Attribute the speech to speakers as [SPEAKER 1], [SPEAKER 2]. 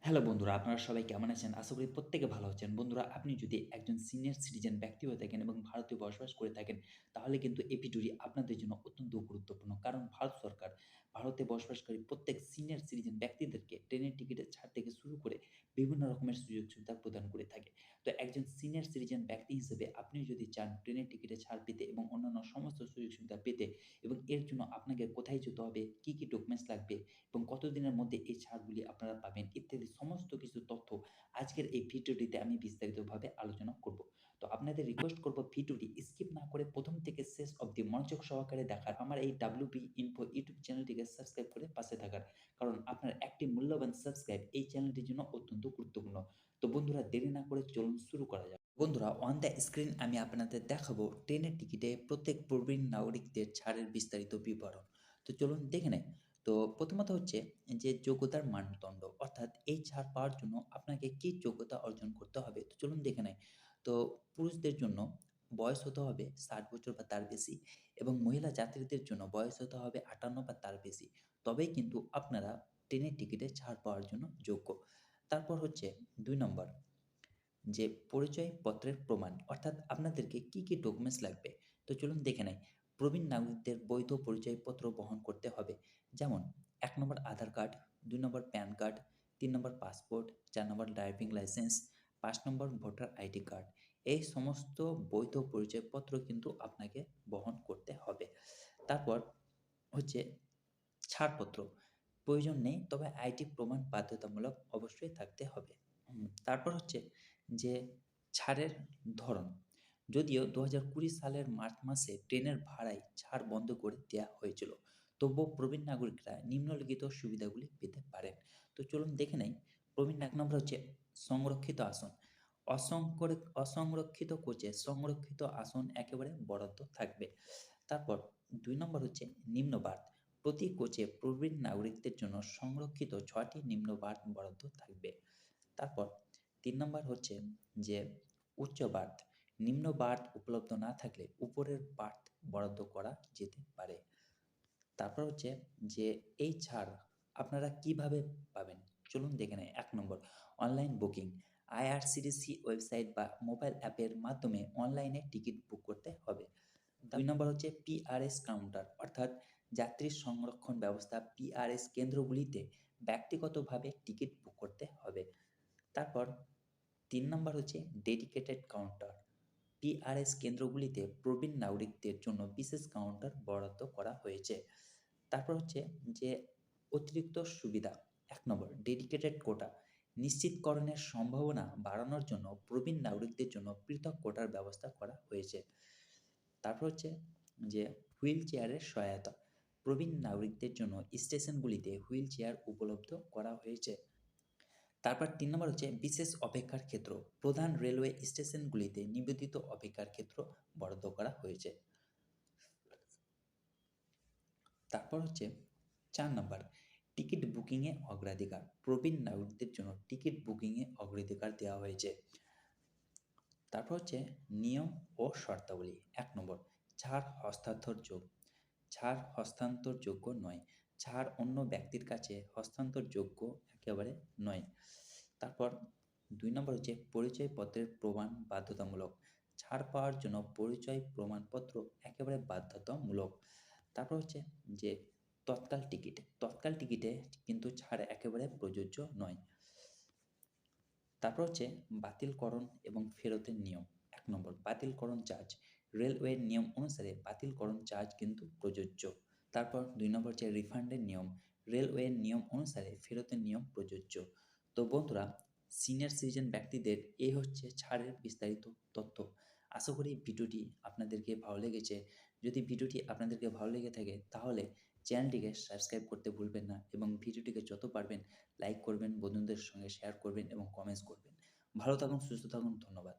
[SPEAKER 1] Hello বন্ধুরা, আপনারা সবাই কেমন আছেন? আশা করি প্রত্যেকে ভালো আছেন। বন্ধুরা, আপনি যদি একজন সিনিয়র সিটিজেন ব্যক্তি হয়ে থাকেন এবং ভারতে বসবাস করে থাকেন, তাহলে কিন্তু এই ভিডিওটি আপনাদের জন্য অত্যন্ত গুরুত্বপূর্ণ। কারণ ভারত সরকার ভারতে বসবাসকারী প্রত্যেক সিনিয়র সিটিজেন ব্যক্তিদেরকে ট্রেনের টিকিটের ছাড় থেকে শুরু করে বিভিন্ন রকমের সুযোগ-সুবিধা প্রদান করে থাকে। তো একজন সিনিয়র সিটিজেন ব্যক্তি হিসেবে আপনি যদি চান ট্রেনের টিকিটের ছাড় পেতে এবং অন্যান্য সমস্ত সুযোগ-সুবিধা পেতে এবং এর জন্য আপনাকে কোথায় যেতে হবে, কী ডকুমেন্টস লাগবে এবং কতদিনের মধ্যে এই ছাড়গুলি আপনারা পাবেন ইত্যাদি সমস্ত কিছু তথ্য আজকের এই ভিডিওটিতে আমি বিস্তারিতভাবে আলোচনা করব। তো আপনাদের রিকোয়েস্ট করব ভিডিওটি স্কিপ না করে ১ম থেকে শেষ অবধি মনোযোগ সহকারে দেখার। আমার এই WP ইনফো ইউটিউব চ্যানেলটিকে সাবস্ক্রাইব করে পাশে থাকার। কারণ আপনার একটি মূল্যবান সাবস্ক্রাইব এই চ্যানেলটির জন্য অত্যন্ত গুরুত্বপূর্ণ। তো বন্ধুরা দেরি না করে চলুন শুরু করা যাক। বন্ধুরা অন দ্য স্ক্রিন আমি আপনাদের দেখাবো ট্রেনের টিকিটে প্রত্যেক প্রবীণ নাগরিকদের ছাড়ের বিস্তারিত বিবরণ। তো চলুন দেখে নেই। তো প্রথমত হচ্ছে যে যোগ্যতার মানদণ্ড অর্থাৎ এই ছাড় পাওয়ার জন্য আপনাকে কি যোগ্যতা অর্জন করতে হবে তো চলুন দেখে নেই। তো পুরুষদের জন্য বয়স হতে হবে ৬০ বছর বা তার বেশি এবং মহিলা যাত্রীদের জন্য বয়স হতে হবে ৫৮ বা তার বেশি। তবেই কিন্তু আপনারা ট্রেনের টিকিটে ছাড় পাওয়ার জন্য যোগ্য। তারপর হচ্ছে ২ নম্বর যে পরিচয়পত্রের প্রমাণ অর্থাৎ আপনাদেরকে কি ডকুমেন্টস লাগবে তো চলুন দেখে নেই। প্রবীণ নাগরিকদের বৈধ পরিচয়পত্র বহন করতে হবে। যেমন ১ নম্বর আধার কার্ড, ২ নম্বর প্যান কার্ড, ৩ নম্বর পাসপোর্ট, ৪ নম্বর ড্রাইভিং লাইসেন্স, ৫ নম্বর ভোটার আইডি কার্ড। এই সমস্ত বৈধ পরিচয়পত্র কিন্তু আপনাকে বহন করতে হবে। তারপর হচ্ছে ছাড়পত্র। প্রয়োজন নেই, তবে আইডি প্রমাণ বাধ্যতামূলক অবশ্যই থাকতে হবে। তারপর হচ্ছে যে ছাড়ের ধরন। যদিও ২০২০ সালের মার্চ মাসে ট্রেনের ভাড়ায় ছাড় বন্ধ করে দেয়া হয়েছিল। তবুও প্রবীণ নাগরিকরা নিম্নলিখিত সুবিধাগুলি পেতে পারেন। তো চলুন দেখে নেই। প্রবীণ ১ নম্বর হচ্ছে সংরক্ষিত আসন। অসংরক্ষিত কোচে সংরক্ষিত আসন একেবারে বরাদ্দ থাকবে। তারপর ২ নম্বর হচ্ছে নিম্ন বার্থ। প্রতি কোচে প্রবীণ নাগরিকদের জন্য সংরক্ষিত ৬টি নিম্ন বার্থ বরাদ্দ থাকবে। তারপর ৩ নম্বর হচ্ছে যে উচ্চ বার্থ। নিম্ন বার্থ উপলব্ধ না থাকলে উপরের বার্থ বরাদ্দ করা যেতে পারে। তারপর হচ্ছে যে এই ছাড় আপনারা কিভাবে পাবেন? চলুন দেখে নেই। ১ নম্বর অনলাইন বুকিং। IRCTC ওয়েবসাইট বা মোবাইল অ্যাপের মাধ্যমে অনলাইনে টিকিট বুক করতে হবে। ২ নম্বর হচ্ছে PRS কাউন্টার অর্থাৎ যাত্রী সংরক্ষণ ব্যবস্থা PRS কেন্দ্রগুলিতে ব্যক্তিগতভাবে টিকিট বুক করতে হবে। তারপর ৩ নম্বর হচ্ছে ডেডিকেটেড কাউন্টার। PRS কেন্দ্রগুলিতে প্রবীণ নাগরিকদের জন্য বিশেষ কাউন্টার বরাদ্দ করা হয়েছে। তারপর হচ্ছে যে অতিরিক্ত সুবিধা ১ নম্বর ডেডিকেটেড কোটা। নিশ্চিতকরণের সম্ভাবনা বাড়ানোর জন্য প্রবীণ নাগরিকদের জন্য পৃথক কোটার ব্যবস্থা করা হয়েছে। তারপর হচ্ছে যে হুইল চেয়ারের সহায়তা। প্রবীণ নাগরিকদের জন্য স্টেশনগুলিতে হুইল চেয়ার উপলব্ধ করা হয়েছে। তারপর ৩ নম্বর হচ্ছে বিশেষ অপেক্ষার ক্ষেত্র। প্রধান রেলওয়ে স্টেশনগুলিতে নিবেদিত অপেক্ষার ক্ষেত্র বরাদ্দ করা হয়েছে। তারপর হচ্ছে ৪ নাম্বার টিকিট বুকিংয়ে অগ্রাধিকার। প্রবীণ নাগরিকদের জন্য টিকিট বুকিংয়ে অগ্রাধিকার দেওয়া হয়েছে। তারপর হচ্ছে নিয়ম ও শর্তাবলী। ১ নম্বর ছাড় ছাড় হস্তান্তরযোগ্য নয়। ছাড় অন্য ব্যক্তির কাছে হস্তান্তরযোগ্য একেবারে নয়। তারপর ২ নম্বর হচ্ছে পরিচয়পত্রের প্রমাণ বাধ্যতামূলক। ছাড় পাওয়ার জন্য পরিচয় প্রমাণপত্র একেবারে বাধ্যতামূলক। তারপর হচ্ছে যে তৎকাল টিকিটে কিন্তু ছাড় একেবারে প্রযোজ্য নয়। তারপর হচ্ছে বাতিলকরণ এবং ফেরতের নিয়ম। ১ নম্বর বাতিলকরণ চার্জ। রেলওয়ের নিয়ম অনুসারে বাতিলকরণ চার্জ কিন্তু প্রযোজ্য। তারপর ২ নম্বর হচ্ছে রিফান্ডের নিয়ম। রেলওয়ের নিয়ম অনুসারে ফেরতের নিয়ম প্রযোজ্য। তো বন্ধুরা সিনিয়র সিটিজেন ব্যক্তিদের এই হচ্ছে ছাড়ের বিস্তারিত তথ্য। আশা করি ভিডিওটি আপনাদেরকে ভালো লেগেছে। যদি ভিডিওটি আপনাদেরকে ভালো লেগে থাকে তাহলে চ্যানেলটিকে সাবস্ক্রাইব করতে ভুলবেন না এবং ভিডিওটিকে যত পারবেন লাইক করবেন, বন্ধুদের সঙ্গে শেয়ার করবেন এবং কমেন্টস করবেন। ভালো থাকুন, সুস্থ থাকুন। ধন্যবাদ।